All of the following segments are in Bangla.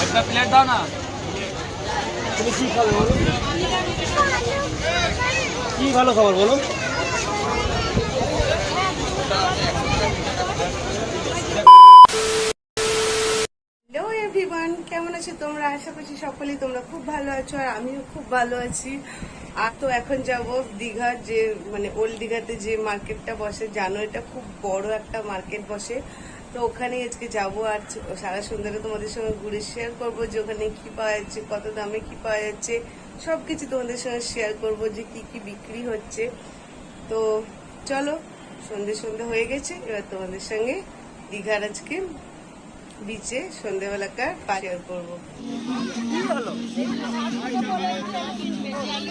একটা প্লেট দাও না। তুমি কি খাবে বলো? কি ভালো খাবার বলো? হ্যালো এভরিওয়ান, কেমন আছো তোমরা? আশা করছি সকলেই তোমরা খুব ভালো আছো আর আমিও খুব ভালো আছি। আর তো এখন যাব দীঘা, যে মানে ওল্ড দীঘাতে যে মার্কেটটা বসে, জানো এটা খুব বড় একটা মার্কেট বসে। তো ওখানে আজকে যাবো আর সারা সন্ধ্যাটা তোমাদের সঙ্গে ঘুরে শেয়ার করবো যে ওখানে কি পাওয়া যাচ্ছে, কত দামে কি পাওয়া যাচ্ছে, সবকিছু তোমাদের সঙ্গে শেয়ার করবো যে কি কি বিক্রি হচ্ছে। তো চলো, সন্ধে সন্ধে হয়ে গেছে, এবার তোমাদের সঙ্গে দীঘার আজকে বিচে সন্ধ্যেবেলাকার শেয়ার করবো।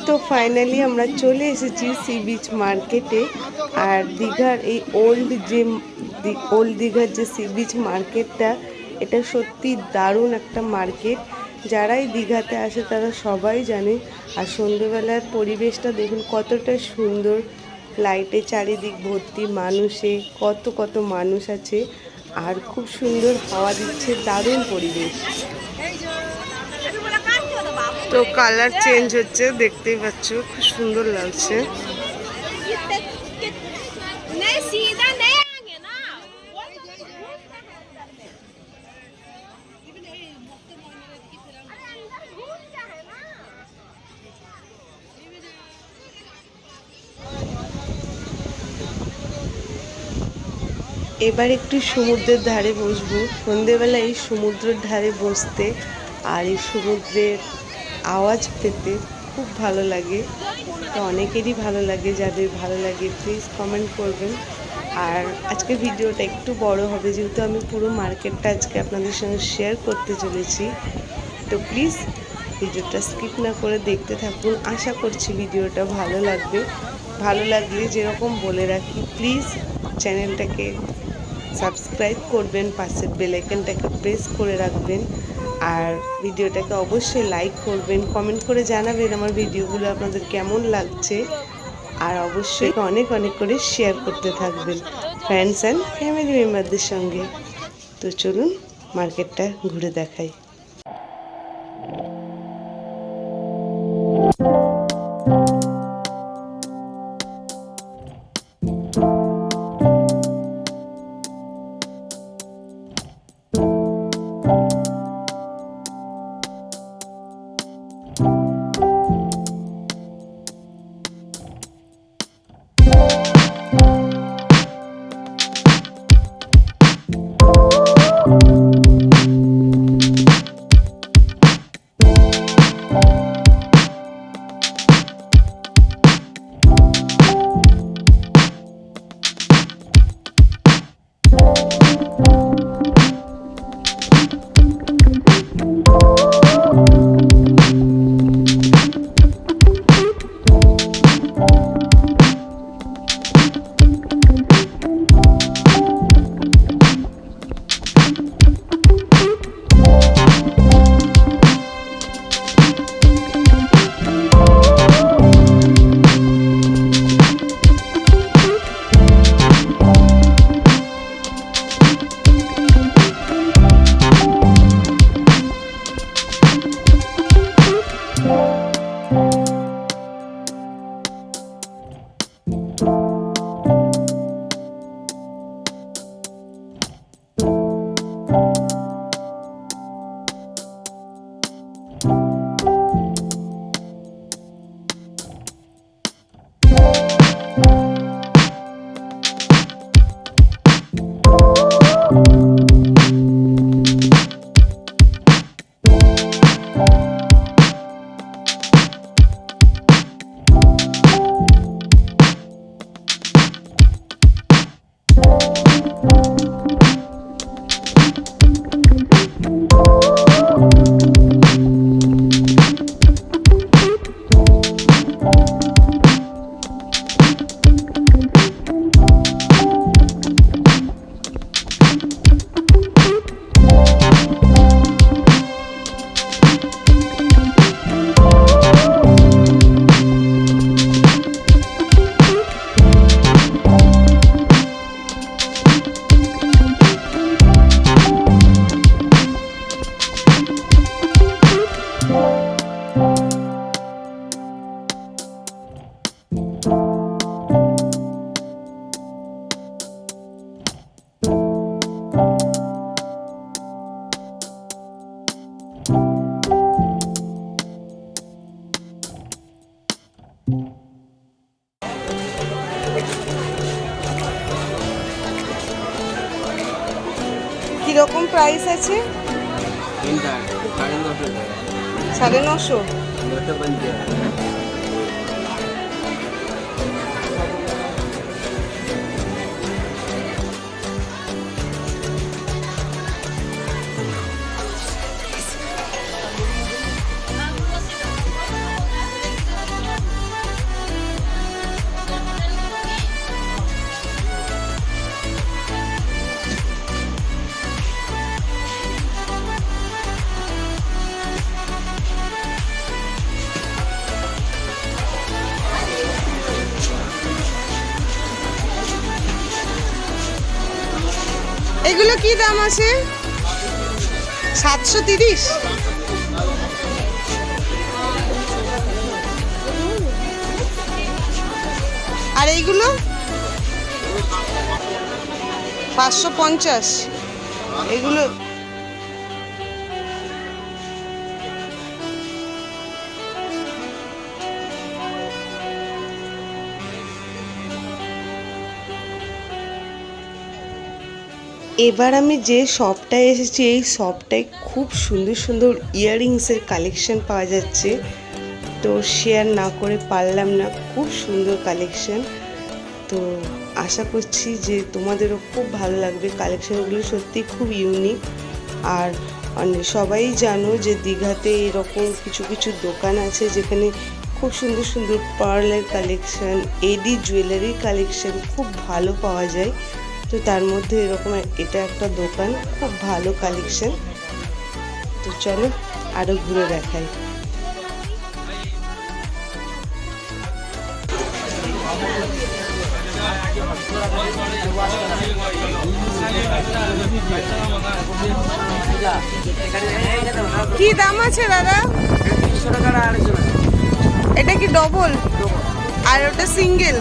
তো ফাইনালি আমরা চলে এসেছি সি বিচ মার্কেটে। আর দীঘার এই ওল্ড দীঘার যে সি বিচ মার্কেটটা, এটা সত্যি দারুণ একটা মার্কেট। যারাই দীঘাতে আসে তারা সবাই জানে। আর সন্ধ্যেবেলার পরিবেশটা দেখুন কতটা সুন্দর, লাইটে চারিদিক ভর্তি, মানুষে কত কত মানুষ আছে আর খুব সুন্দর হাওয়া দিচ্ছে, দারুণ পরিবেশ। তো কালার চেঞ্জ হচ্ছে, দেখতেই পাচ্ছ, খুব সুন্দর লাগছে। এবার একটু সমুদ্রের ধারে বসবো। সন্ধেবেলা এই সমুদ্রের ধারে বসতে আর এই সমুদ্রের আওয়াজ পেতে খুব ভালো লাগে। তো অনেকেরই ভালো লাগে, যাদের ভালো লাগে প্লিজ কমেন্ট করবেন। আর আজকে ভিডিওটা একটু বড় হবে, যেহেতু আমি পুরো মার্কেটটা আজকে আপনাদের সঙ্গে শেয়ার করতে চলেছি। তো প্লিজ ভিডিওটা স্কিপ না করে দেখতে থাকুন। আশা করছি ভিডিওটা ভালো লাগবে। ভালো লাগলে যেরকম বলে রাখি, প্লিজ চ্যানেলটাকে সাবস্ক্রাইব করবেন, পাশের বেল আইকনটাকে প্রেস করে রাখবেন আর ভিডিওটাকে অবশ্যই লাইক করবেন, কমেন্ট করে জানাবেন আমার ভিডিওগুলো আপনাদের কেমন লাগছে। আর অবশ্যই অনেক অনেক করে শেয়ার করতে থাকবেন ফ্রেন্ডস অ্যান্ড ফ্যামিলি মেম্বারদের সঙ্গে। তো চলুন মার্কেটটা ঘুরে দেখাই। কীরকম প্রাইস আছে? 950। এগুলো কি দাম আছে? 730। আর এইগুলো 550। এগুলো এবার আমি যে শপটায় এসেছি এই শপটায় খুব সুন্দর সুন্দর ইয়াররিংসের কালেকশন পাওয়া যাচ্ছে, তো শেয়ার না করে পারলাম না। খুব সুন্দর কালেকশন, তো আশা করছি যে তোমাদেরও খুব ভালো লাগবে। কালেকশনগুলো সত্যি খুব ইউনিক। আর সবাই জানো যে দীঘাতে এরকম কিছু কিছু দোকান আছে যেখানে খুব সুন্দর সুন্দর পার্লের কালেকশন, এডি জুয়েলারির কালেকশন খুব ভালো পাওয়া যায়। তো তার মধ্যে এরকম এটা একটা দোকান, খুব ভালো কালেকশন। তো চলো আরো ঘুরে দেখাই। কি দাম আছে দাদা? এটা কি ডবল আর ওটা সিঙ্গেল?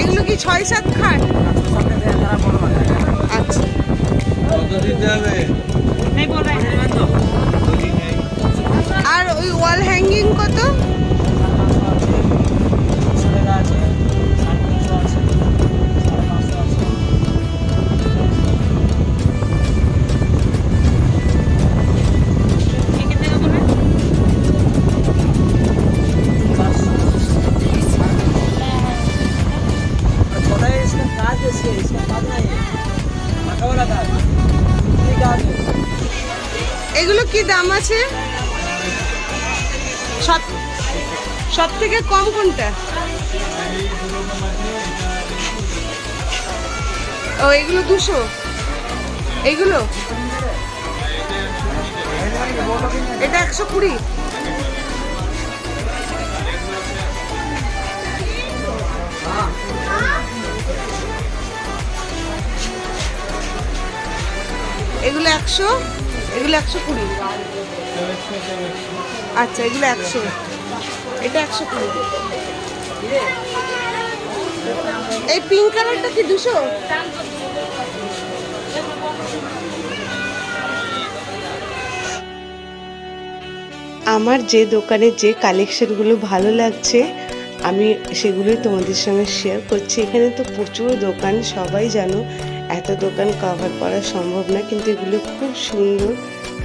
এগুলো কি 6-7 খাট? আচ্ছা, আর ওই ওয়াল হ্যাঙ্গিং কত? এগুলো কি দাম আছে? সব থেকে কম কোনটা? ও এগুলো 200। এইগুলো এটা 120। এগুলো 100, এগুলো 120। আচ্ছা, এগুলো 100, এটা 120। এই পিঙ্ক কালারটা কি 200? আমার যে দোকানে যে কালেকশনগুলো ভালো লাগছে আমি সেগুলোই তোমাদের সঙ্গে শেয়ার করছি। এখানে তো প্রচুর দোকান, সবাই জানো এত দোকান কভার করা সম্ভব না, কিন্তু এগুলো খুব সুন্দর,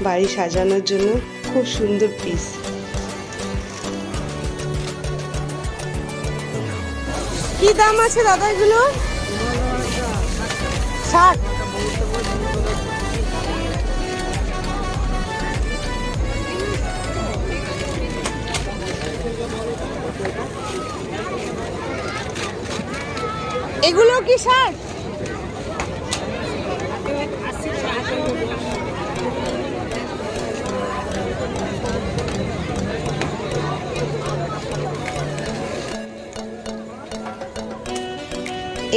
বাড়ি সাজানোর জন্য খুব সুন্দর পিস। কি দাম আছে দাদা এগুলো? 60। এগুলো কি 60?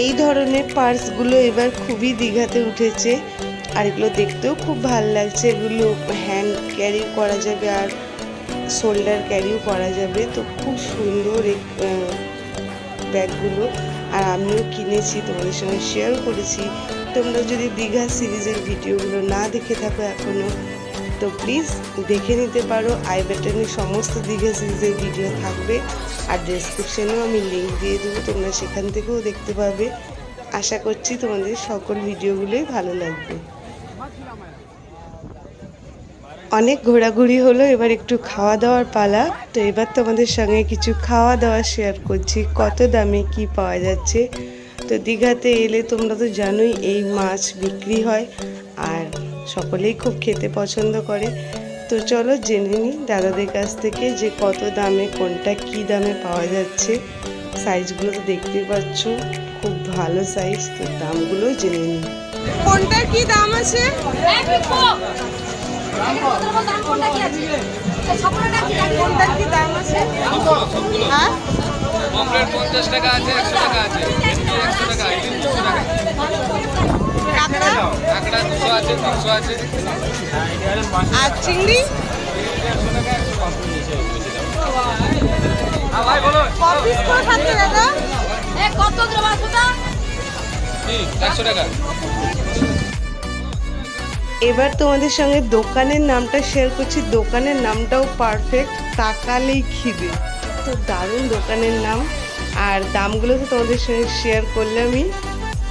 এই ধরনের পার্সগুলো এবার খুবই দীঘাতে উঠেছে, আর এগুলো দেখতেও খুব ভালো লাগছে। এগুলো হ্যান্ড ক্যারি করা যাবে আর শোল্ডার ক্যারিও করা যাবে, তো খুব সুন্দর এই ব্যাগগুলো। আর আমিও কিনেছি, তোমাদের সঙ্গে শেয়ার করেছি। তোমরা যদি দীঘা সিরিজের ভিডিওগুলো না দেখে থাকো এখনও, তো প্লিজ দেখে নিতে পারো। আই বাটনে সমস্ত দীঘা সিরিজের ভিডিও থাকবে, আর ডেসক্রিপশনেও আমি লিঙ্ক দিয়ে দেবো, তোমরা সেখান থেকেও দেখতে পাবে। আশা করছি তোমাদের সকল ভিডিওগুলোই ভালো লাগবে। অনেক ঘোরাঘুরি হলো, এবার একটু খাওয়া দাওয়ার পালা। তো এবার তোমাদের সঙ্গে কিছু খাওয়া দাওয়া শেয়ার করছি, কত দামে কি পাওয়া যাচ্ছে। তো দীঘাতে এলে তোমরা তো জানোই এই মাছ বিক্রি হয়, আর সকলেই খুব খেতে পছন্দ করে। তো চলো জেনে নিই দাদাদের কাছ থেকে যে কত দামে কোনটা কি দামে পাওয়া যাচ্ছে। সাইজগুলো তো দেখতেই পাচ্ছ, খুব ভালো সাইজ। তো দামগুলো জেনে নিই, কোনটার কি দাম আছে। কোনটার কি দাম আছে? হ্যাঁ, পমফ্রেট 50 টাকা আছে, 100 টাকা আছে, 100 টাকা, 200 টাকা। কাঁকড়া কাঁকড়া 200 আছে, 300 আছে। আর চিংড়ি হ্যাঁ ভাই বলো। পিস করে খাচ্ছে দাদা? কত গ্রাম আছে ওটা? 100 টাকা। এবার তোমাদের সঙ্গে দোকানের নামটা শেয়ার করছি। দোকানের নামটাও পারফেক্ট, তাকালেই খিদে। তো দারুণ দোকানের নাম, আর দামগুলো তো তোমাদের সঙ্গে শেয়ার করলামই।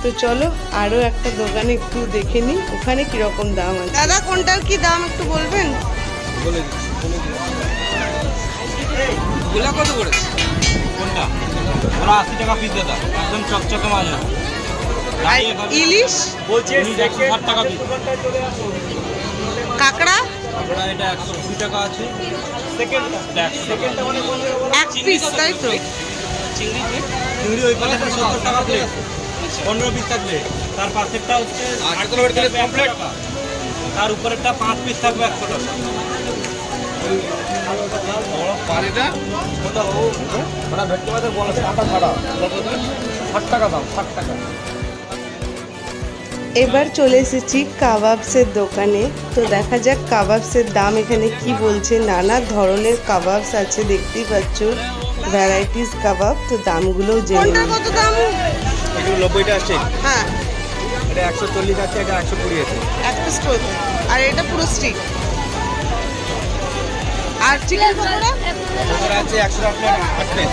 তো চলো আরও একটা দোকানে একটু দেখে নিই ওখানে কীরকম দাম আছে। দাদা কোনটার কি দাম একটু বলবেন? বলে দিচ্ছি। গুলা কত করে? কোনটা? ওরা 80 টাকা পিস দাদা, একদম চকচকে মাছ না। আর ইলিশ বলছি 160 টাকা পিস। কাঁকড়া ওরা এটা 120 টাকা আছে। সেকেন্ডটা 100 টাকা। এক পিস, তাই তো? চিংড়ি ওই পাশে 70 টাকা প্লেট, 15 পিস থাকবে। তার পাশেরটা হচ্ছে আর কত করে দিলে পমফ্রেট? তার উপরেরটা 5 পিস থাকবে 100 টাকা। পানিটা ওরা ভেটকি মাছের বড় কাঁটা ছাড়া 60 টাকা দাম, 60 টাকা। এবার চলে এসেছি কাবাবসের দোকানে। তো দেখা যাক কাবাবসের দাম এখানে কি বলছে। নানা ধরনের কাবাবস আছে, দেখতেই পাচ্ছ, ভ্যারাইটিস কাবাব। তো দামগুলোও জেনে নিই। কত দাম? এগুলো 90 টাকা স্টিক, হ্যাঁ, এটা 140 আছে, এটা 120 আছে। এক পিস করে। আর এটা পুরো স্টিক। আর চিকেন পকোড়া ওরা আছে 100 টাকা প্লেট, 8 পিস।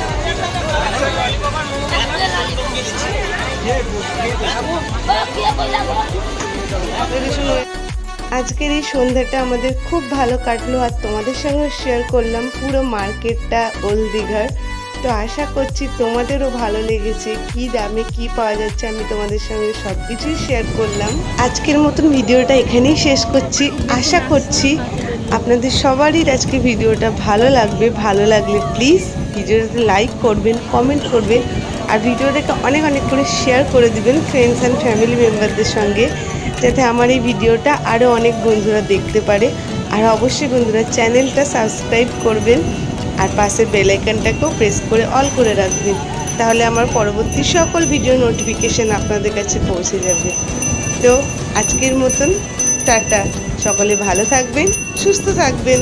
আজকের এই সন্ধ্যাটা আমাদের খুব ভালো কাটলো, আর তোমাদের সঙ্গে শেয়ার করলাম পুরো মার্কেটটা ওল্ড দীঘার। তো আশা করছি তোমাদেরও ভালো লেগেছে। কি দামে কি পাওয়া যাচ্ছে আমি তোমাদের সঙ্গে সব কিছুই শেয়ার করলাম। আজকের মতন ভিডিওটা এখানেই শেষ করছি। আশা করছি আপনাদের সবারই আজকে ভিডিওটা ভালো লাগবে। ভালো লাগলে প্লিজ ভিডিওটাতে লাইক করবেন, কমেন্ট করবেন, আর ভিডিওটাকে অনেক অনেক করে শেয়ার করে দিবেন ফ্রেন্ডস অ্যান্ড ফ্যামিলি মেম্বারদের সঙ্গে, যাতে আমার এই ভিডিওটা আরও অনেক বন্ধুরা দেখতে পারে। আর অবশ্যই বন্ধুরা চ্যানেলটা সাবস্ক্রাইব করবেন, আর পাশের বেল আইকনটাকেও প্রেস করে অল করে রাখবেন, তাহলে আমার পরবর্তী সকল ভিডিও নোটিফিকেশান আপনাদের কাছে পৌঁছে যাবে। তো আজকের মতন টাটা, সকলে ভালো থাকবেন, সুস্থ থাকবেন।